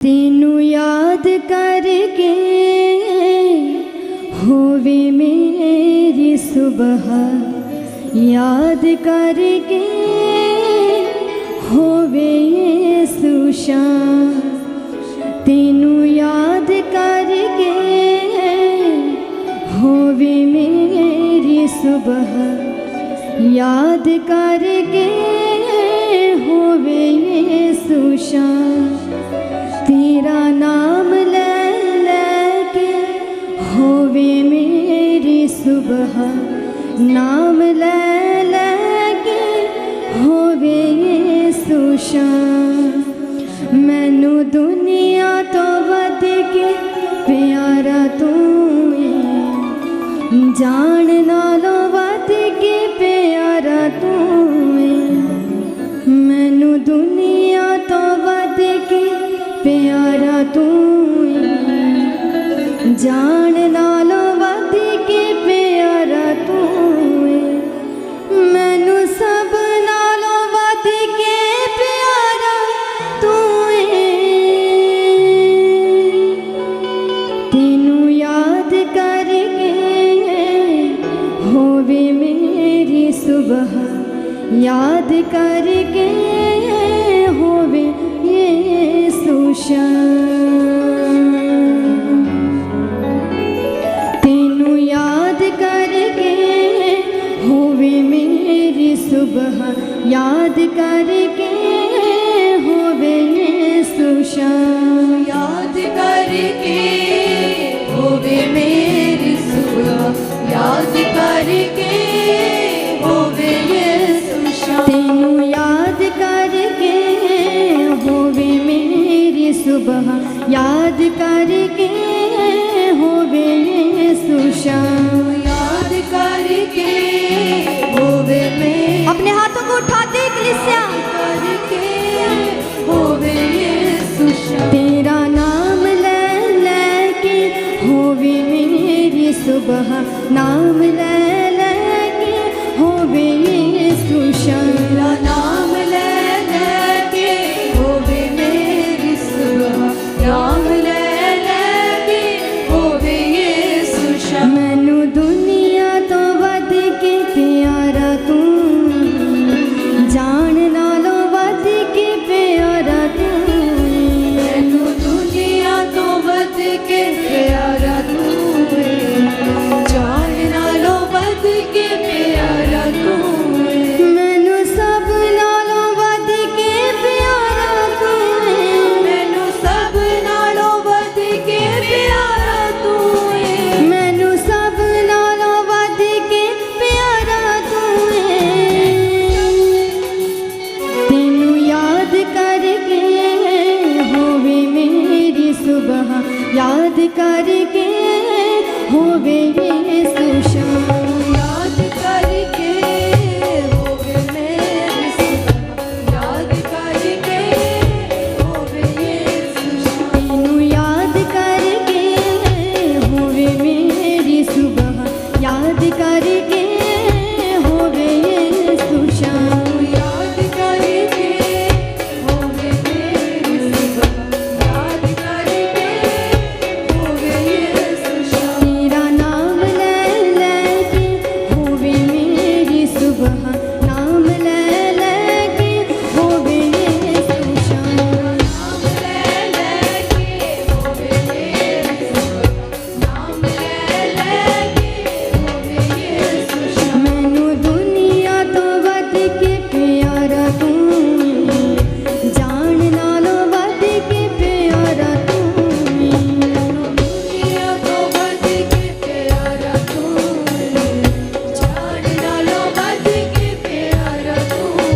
तेनू याद करके होवे मेरी सुबह, याद करके होवे यीशु शाम। तेनू याद करके होवे मेरी सुबह, याद करके होवे यीशु शाम। तेरा नाम ले लेके होवे मेरी सुबह, नाम ले लेके होवे यीशु शाम। मैनू दुनिया तो वध के प्यारा तू है, जान नालों वध के प्यारा तू है। मैनू दुनिया तो वध के प्यारा तू है, जान नालों वध के प्यारा तू है। मैनू सब नालों वध के प्यारा तू है। तेनू याद करके होवे मेरी सुबह, याद करके होवे यीशु शाम। तेनू याद करके होवे मेरी सुबह, याद करके होवे यीशु शाम। याद करके होवे मेरी सुबह, याद करके होवे यीशु शाम। तेनू याद करके होवे मेरी सुबह, याद करके होवे यीशु शाम। याद करके होवे मेरी, अपने हाथों को उठाते कलीसिया, करके होवे यीशु शाम। तेरा नाम ले लेके होवे मेरी सुबह, नाम ले लेके होवे यीशु शाम। तेरा नाम ले लेके होवे मेरी सुबह, नाम ले लेके होवे यीशु शाम। मैनू दुनिया तो वध के प्यारा तू, जान नालों वध के प्यारा तू। मैनू दुनिया तो वध के प्यारा तू है, जान नालों वध के प्यारा तू है। मैनू सब नालों वध के प्यारा तू है। मैनू सब नालों वध के प्यारा तू है। मैनू सब नालों वध के प्यारा तू है। तेनू याद करके होवे मेरी सुबह, याद करके होवे यीशु शाम। याद करके होवे मेरी सुबह, याद करके होवे यीशु शाम। तेनू याद करके होवे मेरी सुबह, याद करके होवे यीशु शाम। याद करके होवे मेरी सुबह, याद करके होवे यीशु शाम। तेरा नाम ले लेके होवे मेरी सुबह, नाम ले लेके होवे यीशु शाम। नाम ले लेके होवे मेरी सुबह, नाम ले लेके होवे यीशु शाम। मैनू दुनिया तो वध के प्यारा तू है, जान नालों वध के प्यारा तू है। दुनिया तो वध के प्यारा तू है, जान नालों वध के प्यारा तू है।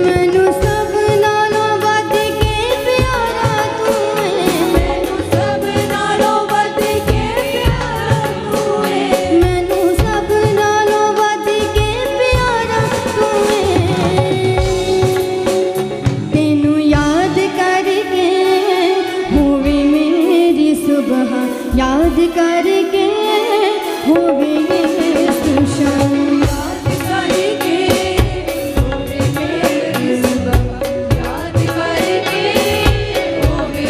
मैनू सब नालों वध के प्यारा तू है। मैनू सब नालों वध के प्यारा तू है। मैनू सब नालों वध के प्यारा तू है। तेनू याद करके होवे मेरी सुबह, याद करके होवे यीशु शाम। याद करके होवे मेरी सुबह, याद करके होवे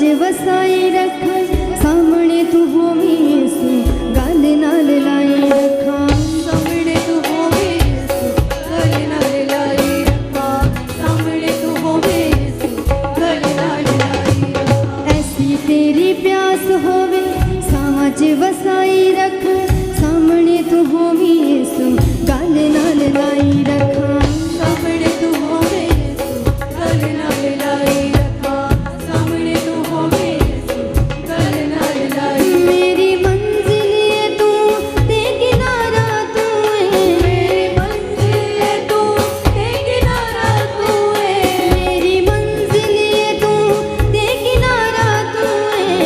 च वसाई रखा सामने तू होवी यीशु गल नाल लाई रखा सामने तू होवे यीशु गल नाल लाई रखा सामने तू होवे यीशु गल नाल लाई रखा ऐसी तेरी प्यास होवे साह च वसाई रख सामने तू होवी यीशु गल नाल लाई रखा सामने तू होवे यीशु गल नाल लाई रखा सामने तू होवे यीशु गल नाल लाई मेरी मंजिल ये तू ते किनारा तू है मेरी मंजिल है तू ते किनारा तू है मेरी मंजिल ये तू ते किनारा तू है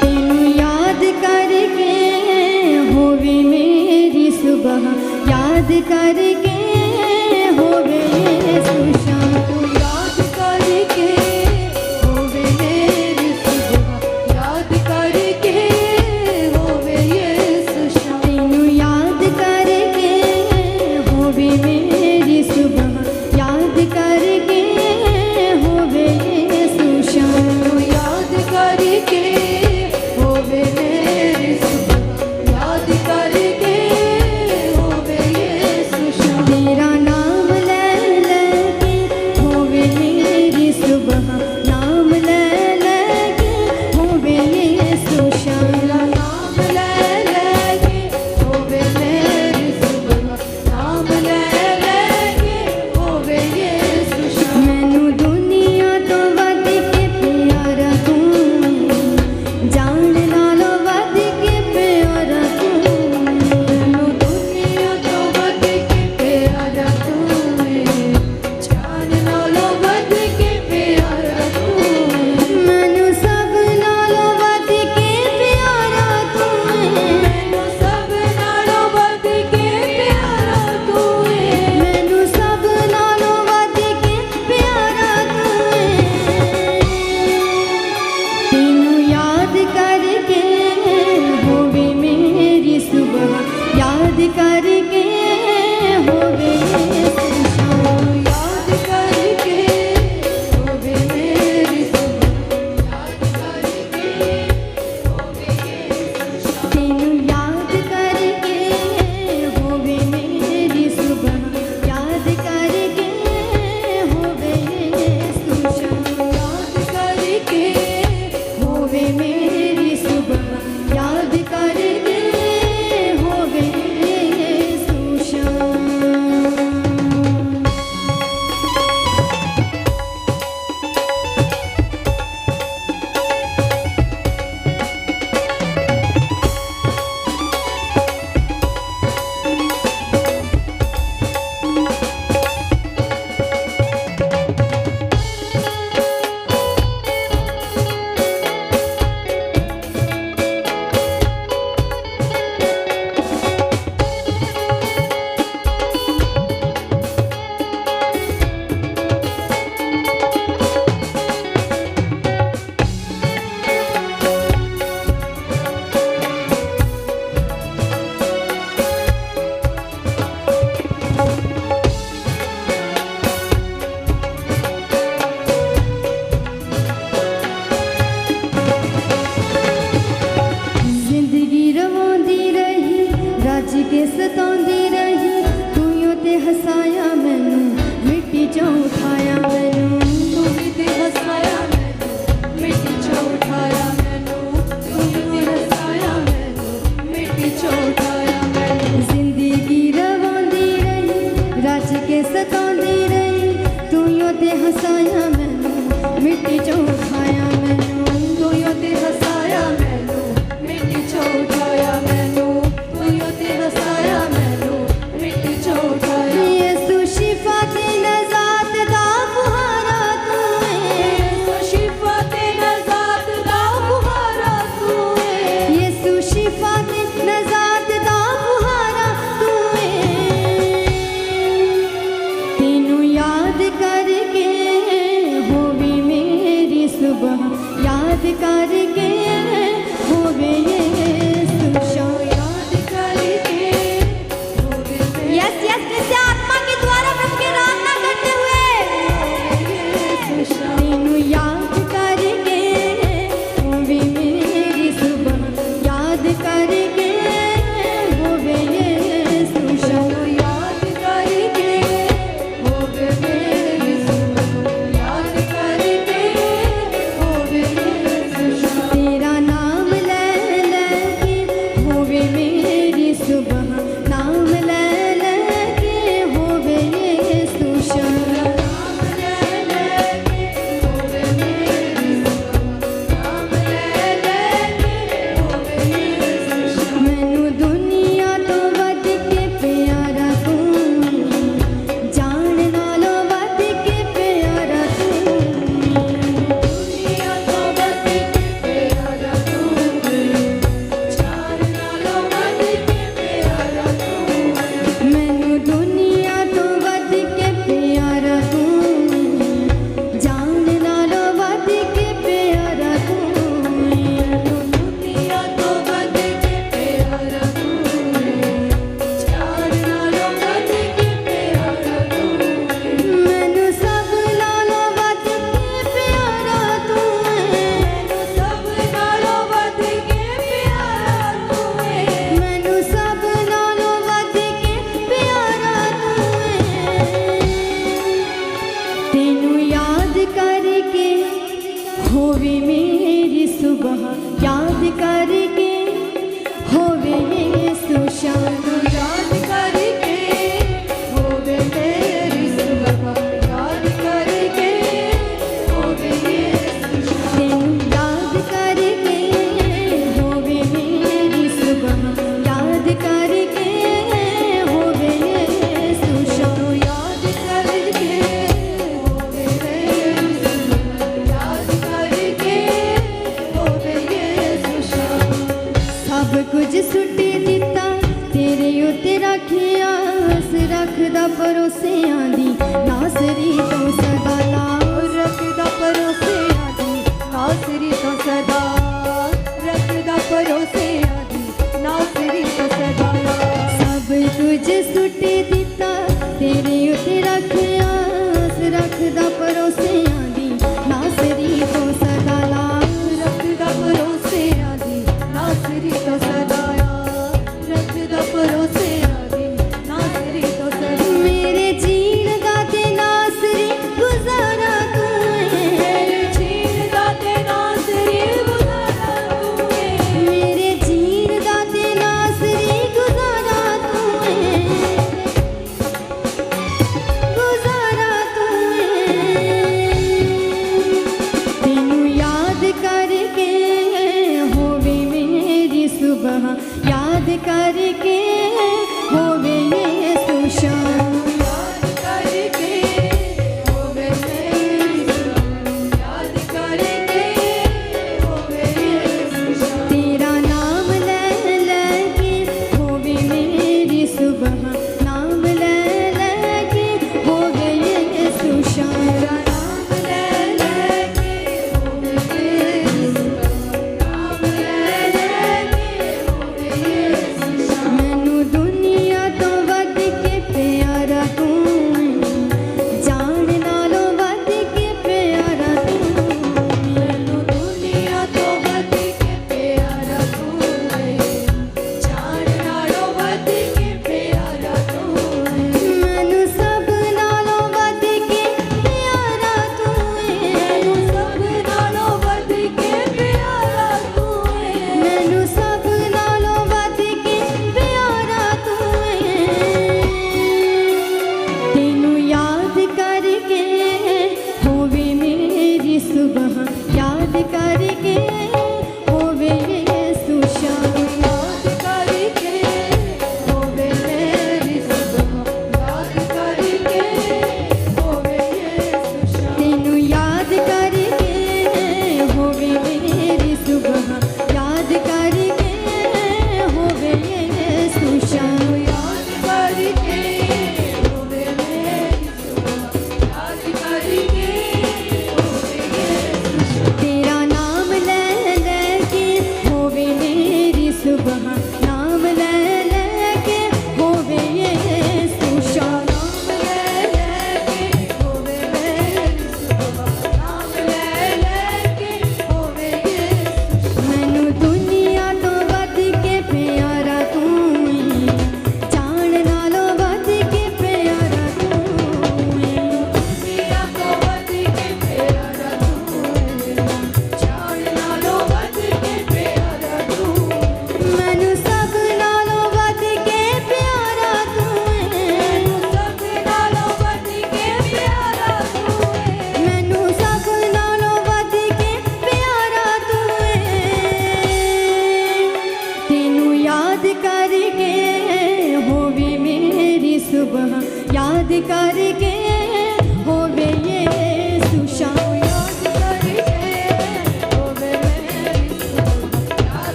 तेनू याद करके होवे मेरी सुबह याद करके होवे यीशु शाम तू याद करके होवे मेरी सुबह याद करके होवे यीशु शाम तेनू याद करके होवे मेरी सुबह याद करके होवे यीशु शाम तू याद करके होवे मेरी सुबह याद करके होवे यीशु शाम तेरा नाम ले लेके होवे मेरी सुबह नाम ले लेके होवे यीशु शाम तेरा नाम ले लेके होवे मेरी सुबह नाम ले लेके होवे यीशु शाम मैनू दुनिया तो वध के प्यारा तू जान नालों वध के प्यारा तू मैनू दुनिया तो वध के प्यारा तू है जान नालों वध के प्यारा तू है मैनू सब नालों वध के प्यारा तू मैनू सब नालों वध के प्यारा तू है मैनू सब नालों वध के प्यारा तू तेनू याद करके होवे मेरी सुबह याद करके होवे यीशु शाम याद करके होवे मेरी सुबह याद करके होवे यीशु शाम तेनू याद करके होवे मेरी सुबह याद करके होवे यीशु शाम याद करके होवे मेरी सुबह याद करके होवे यीशु शाम जिंदगी रवांदी रही रज के सतांदी रही तूं ते हसाया मैनू मिट्टी चों उठाया मैनू तूने ते हसाया मैनू मिट्टी चों उठाया मैनू तूने हसाया मैनू मिट्टी चों उठाया मैनू जिंदगी रवांदी रही रज के सतांदी रही तूं ते हसाया मैनू मिट्टी चों उठाया मैनू तूने ते हसाया मैनू मिट्टी चों उठाया मैनू तूने ते हसाया मैनू मिट्टी चों उठाया यीशु शिफा ते नजात दा फुहारा तू है तो शिफा ते नजात दा फुहारा तू है यीशु शिफा ते नजात दा फुहारा तू है तेनू याद करके होवे मेरी सुबह याद करके होवे यीशु शाम याद करके होवे मेरी यस यस जैसे आत्मा के द्वारा प्रभु की आराधना करते हुए यीशु शाम तेनू याद होवे मेरी सुबह याद करके होवे यीशु शाम याद करके होवे मेरी सुबह याद करके होवे यीशु शाम तेनू याद करके होवे मेरी सुबह याद करके होवे यीशु शाम याद करके होवे मेरी सुबह याद करके होवे यीशु शाम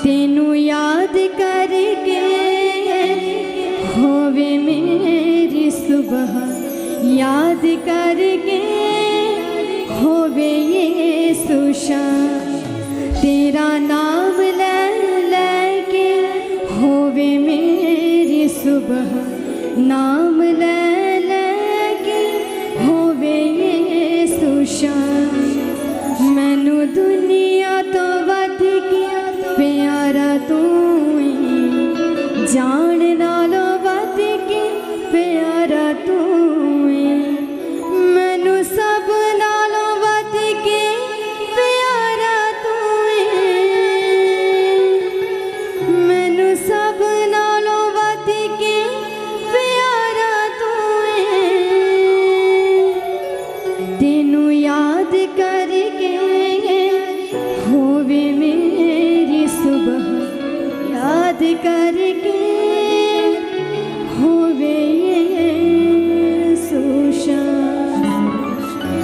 तेनू याद करके होवे मेरी सुबह, याद करके होवे यीशु शाम। तेरा नाम ले लेके होवे मेरी सुबह, नाम ले लेके होवे यीशु शाम। मैनू दुनिया तो वध के प्यारा तू है, जान नालों वध के प्यारा तू है। मैनू सब नालों वध के प्यारा तू है, मैनू सब नालों वध के प्यारा तू है। तेनू याद करके होवे मेरी सुबह, याद करके